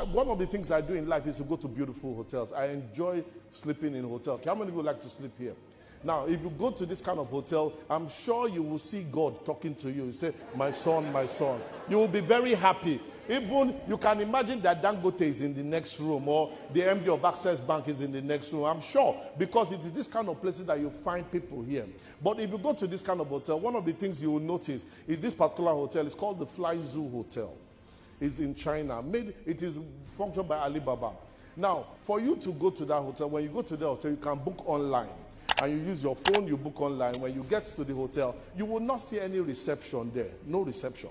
one of the things I do in life is to go to beautiful hotels. I enjoy sleeping in hotels. How many people like to sleep here? Now, if you go to this kind of hotel, I'm sure you will see God talking to you. You say, my son, my son. You will be very happy. Even you can imagine that Dangote is in the next room, or the MD of Access Bank is in the next room. I'm sure, because it is this kind of places that you find people here. But if you go to this kind of hotel, one of the things you will notice is this particular hotel is called the Fly Zoo Hotel. It's in China. It is functioned by Alibaba. Now, for you to go to that hotel, when you go to the hotel, you can book online. And you use your phone, you book online. When you get to the hotel, you will not see any reception there. No reception.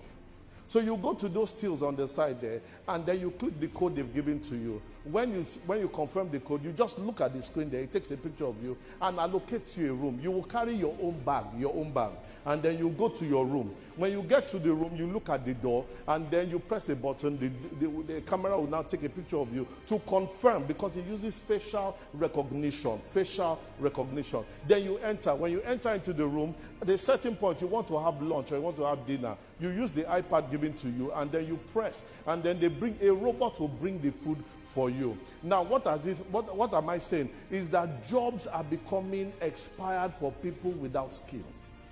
So you go to those tills on the side there, and then you click the code they've given to you. When you confirm the code, you just look at the screen there. It takes a picture of you and allocates you a room. You will carry your own bag, and then you go to your room. When you get to the room, you look at the door, and then you press a button. The camera will now take a picture of you to confirm, because it uses facial recognition. Then you enter. When you enter into the room, at a certain point, you want to have lunch or you want to have dinner. You use the iPad given to you, and then you press, and then they bring a robot to bring the food for you. Now, what am I saying? Is that jobs are becoming expired for people without skill.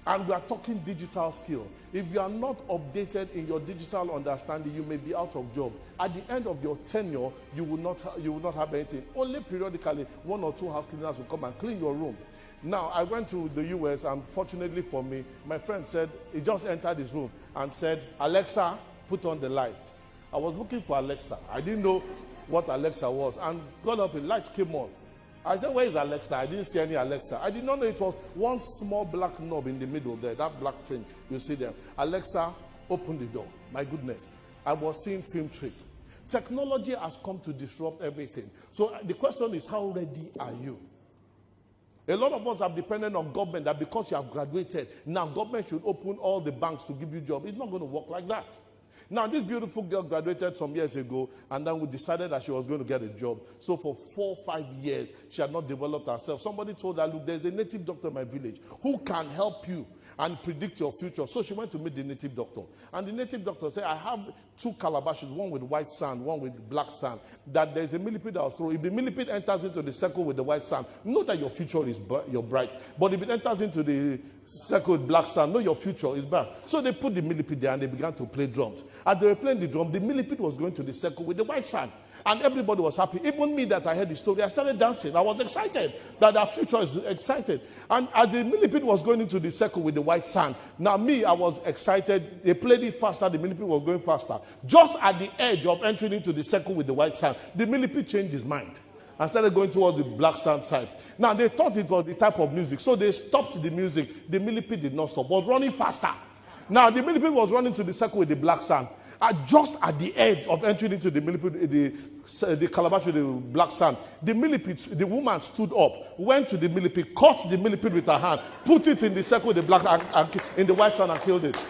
And we are talking digital skill. If you are not updated in your digital understanding, you may be out of job. At the end of your tenure, you will not have anything. Only periodically, 1 or 2 house cleaners will come and clean your room. Now, I went to the US, and fortunately for me, my friend said, he just entered his room and said, Alexa, put on the light. I was looking for Alexa. I didn't know what Alexa was. And got up, the light came on. I said, where is Alexa? I didn't see any Alexa. I did not know it was one small black knob in the middle there, that black thing you see there. Alexa, open the door. My goodness. I was seeing film trick. Technology has come to disrupt everything. So the question is, how ready are you? A lot of us are dependent on government, that because you have graduated, now government should open all the banks to give you jobs. It's not going to work like that. Now, this beautiful girl graduated some years ago, and then we decided that she was going to get a job. So for 4 or 5 years, she had not developed herself. Somebody told her, look, there's a native doctor in my village who can help you and predict your future. So she went to meet the native doctor. And the native doctor said, I have 2 calabashes, one with white sand, one with black sand, that there's a millipede that was thrown. If the millipede enters into the circle with the white sand, know that your future is bright. But if it enters into the circle with black sand, know your future is bad. So they put the millipede there, and they began to play drums. As they were playing the drum, the millipede was going to the circle with the white sand. And everybody was happy. Even me, that I heard the story, I started dancing. I was excited that our future is excited. And as the millipede was going into the circle with the white sand, now me, I was excited. They played it faster. The millipede was going faster. Just at the edge of entering into the circle with the white sand, the millipede changed his mind and started going towards the black sand side. Now, they thought it was the type of music. So they stopped the music. The millipede did not stop, but running faster. Now, the millipede was running to the circle with the black sand. Just at the edge of entering into the millipede, the calabash with the black sand, the woman stood up, went to the millipede, caught the millipede with her hand, put it in the circle with the black and in the white sand, and killed it.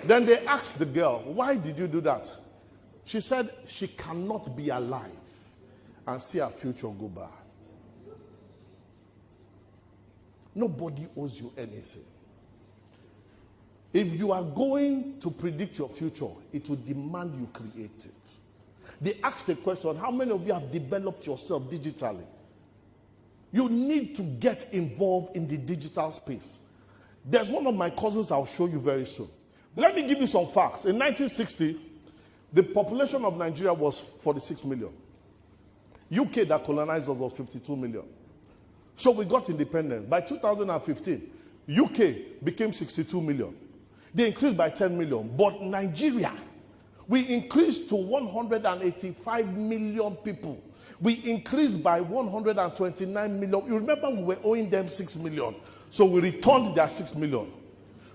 Then they asked the girl, why did you do that? She said she cannot be alive and see her future go by. Nobody owes you anything. If you are going to predict your future, it will demand you create it. They asked the question, how many of you have developed yourself digitally? You need to get involved in the digital space. There's one of my cousins I'll show you very soon. Let me give you some facts. In 1960, the population of Nigeria was 46 million. UK that colonized us was 52 million. So we got independence. By 2015, UK became 62 million. They increased by 10 million. But Nigeria, we increased to 185 million people. We increased by 129 million. You remember we were owing them 6 million. So we returned their 6 million.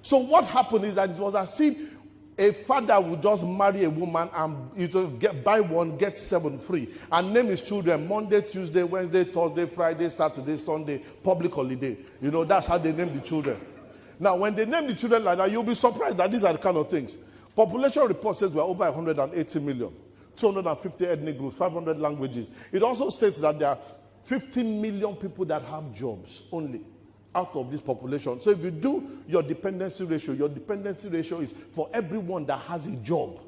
So what happened is that it was as if a father would just marry a woman and buy one, get 7 free, and name his children Monday, Tuesday, Wednesday, Thursday, Friday, Saturday, Sunday, public holiday. You know, that's how they name the children. Now, when they name the children like that, you'll be surprised that these are the kind of things. Population report says we're over 180 million, 250 ethnic groups, 500 languages. It also states that there are 15 million people that have jobs only out of this population. So if you do your dependency ratio is for everyone that has a job.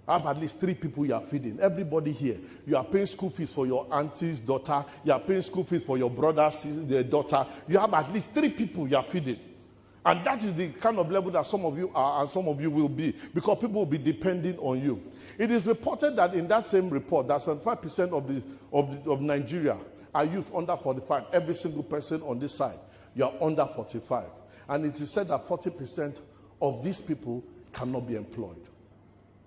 Have at least 3 people you are feeding. Everybody here. You are paying school fees for your auntie's daughter. You are paying school fees for your brother's daughter. You have at least 3 people you are feeding. And that is the kind of level that some of you are and some of you will be, because people will be depending on you. It is reported that in that same report, that 75% of Nigeria are youth under 45. Every single person on this side, you are under 45. And it is said that 40% of these people cannot be employed.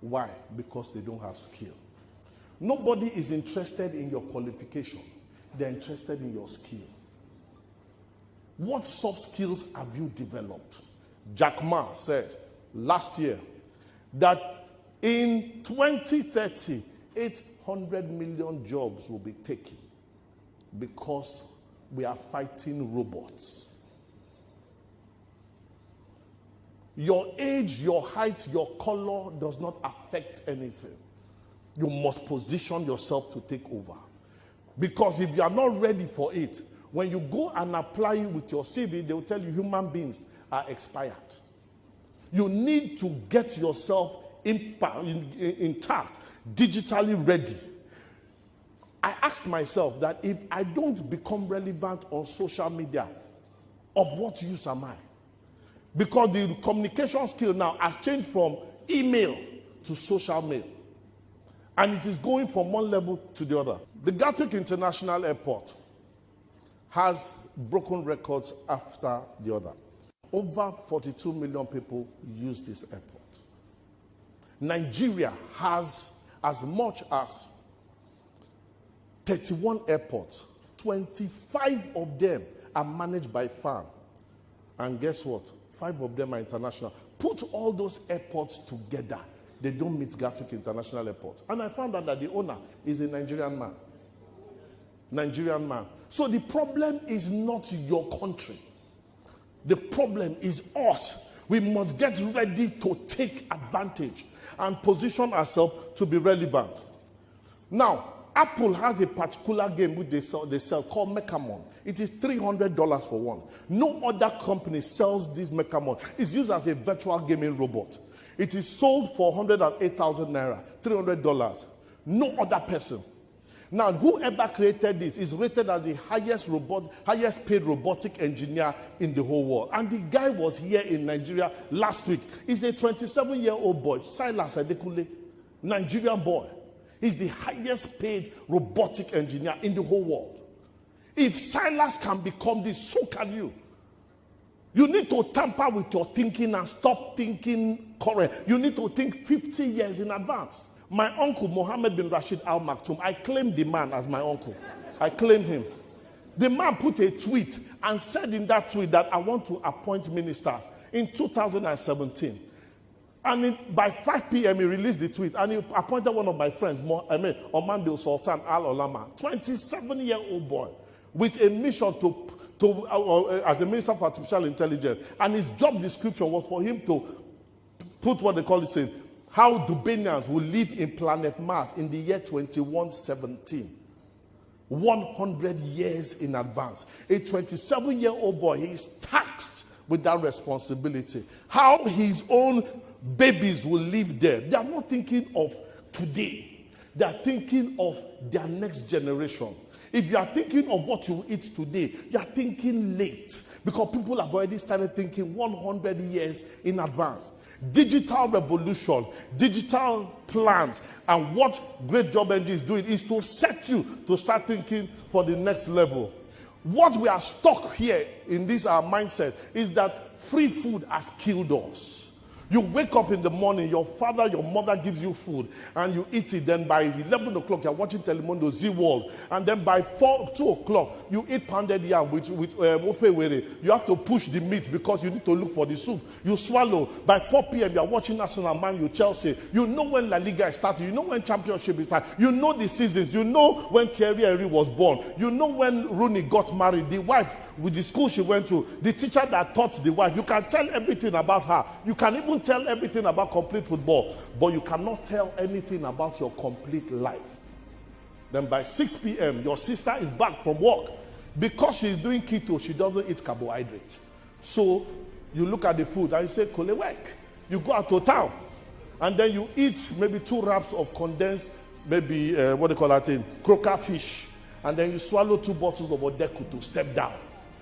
Why? Because they don't have skill. Nobody is interested in your qualification. They're interested in your skill. What soft skills have you developed? Jack Ma said last year that in 2030, 800 million jobs will be taken because we are fighting robots. Your age, your height, your color does not affect anything. You must position yourself to take over. Because if you are not ready for it, when you go and apply with your CV, they will tell you human beings are expired. You need to get yourself intact, digitally ready. I asked myself that if I don't become relevant on social media, of what use am I? Because the communication skill now has changed from email to social mail. And it is going from one level to the other. The Gatwick International Airport has broken records after the other. Over 42 million people use this airport. Nigeria has as much as 31 airports. 25 of them are managed by FAAN. And guess what? 5 of them are international. Put all those airports together, they don't meet Gatwick International Airport. And I found out that the owner is a Nigerian man. Nigerian man. So the problem is not your country. The problem is us. We must get ready to take advantage and position ourselves to be relevant. Now, Apple has a particular game which they sell called Mechamon. It is $300 for one. No other company sells this Mechamon. It's used as a virtual gaming robot. It is sold for 108,000 naira, $300. No other person. Now, whoever created this is rated as the highest paid robotic engineer in the whole world. And the guy was here in Nigeria last week. He's a 27-year-old boy, Silas Adekule, Nigerian boy. He's the highest paid robotic engineer in the whole world. If Silas can become this, so can you. You need to tamper with your thinking and stop thinking current. You need to think 50 years in advance. My uncle, Mohammed bin Rashid Al Maktoum, I claim the man as my uncle. I claim him. The man put a tweet and said in that tweet that I want to appoint ministers in 2017. And by 5 p.m. he released the tweet and he appointed one of my friends, Omando Sultan Al Olama, 27-year-old boy, with a mission as a minister for artificial intelligence. And his job description was for him to put what they call it, saying, how Dubanians will live in planet Mars in the year 2117. 100 years in advance. A 27-year-old boy, he is taxed with that responsibility. How his own babies will live there. They are not thinking of today. They are thinking of their next generation. If you are thinking of what you eat today, you are thinking late. Because people have already started thinking 100 years in advance. Digital revolution, digital plans, and what Great Job Engine is doing is to set you to start thinking for the next level. What we are stuck here in this our mindset is that free food has killed us. You wake up in the morning, your father, your mother gives you food, and you eat it. Then by 11 o'clock, you're watching Telemundo Z World. And then by 2 o'clock, you eat pounded yam with ofe were. You have to push the meat because you need to look for the soup. You swallow. By 4 p.m., you're watching Arsenal, Man U, Chelsea. You know when La Liga is starting. You know when Championship is starting. You know the seasons. You know when Thierry Henry was born. You know when Rooney got married. The wife with the school she went to. The teacher that taught the wife. You can tell everything about her. You can even tell everything about complete football, but you cannot tell anything about your complete life. Then by 6 p.m., your sister is back from work. Because she's doing keto, she doesn't eat carbohydrate. So you look at the food and you say, Kolewek. You go out to town and then you eat maybe 2 wraps of condensed, maybe, what do you call that thing? Croaker fish. And then you swallow 2 bottles of Odeku to step down.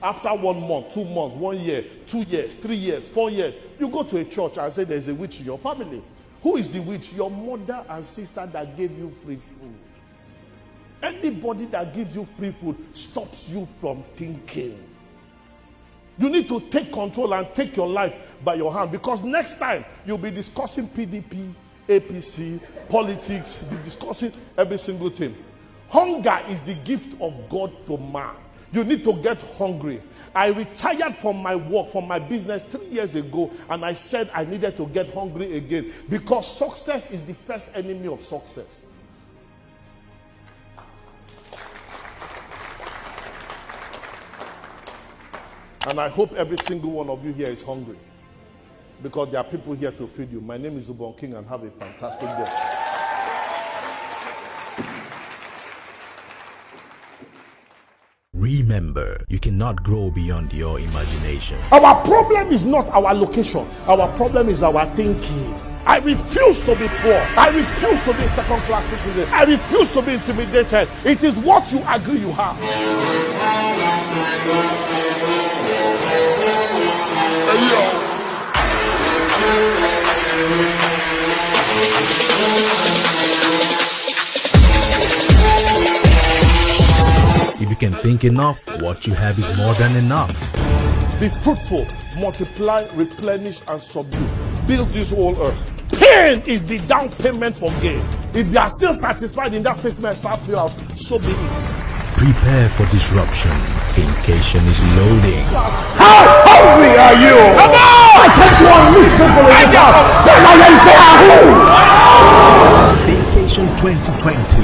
After 1 month, 2 months, 1 year, 2 years, 3 years, 4 years, you go to a church and say there's a witch in your family. Who is the witch? Your mother and sister that gave you free food. Anybody that gives you free food stops you from thinking. You need to take control and take your life by your hand, because next time you'll be discussing PDP, APC, politics, be discussing every single thing. Hunger is the gift of God to man. You need to get hungry. I retired from my work, from my business 3 years ago, and I said I needed to get hungry again, because success is the first enemy of success. And I hope every single one of you here is hungry, because there are people here to feed you. My name is Ubon King, and have a fantastic day. Remember, you cannot grow beyond your imagination. Our problem is not our location. Our problem is our thinking. I refuse to be poor. I refuse to be a second-class citizen. I refuse to be intimidated. It is what you agree you have. If you can think enough, what you have is more than enough. Be fruitful, multiply, replenish, and subdue. Build this whole earth. Pain is the down payment for gain. If you are still satisfied in that placement, start play out, so be it. Prepare for disruption. Vacation is loading. How hungry are you? Come on! I just want to meet people in the house. Vacation 2020.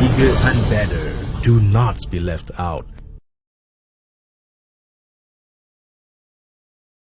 Bigger and better. Do not be left out.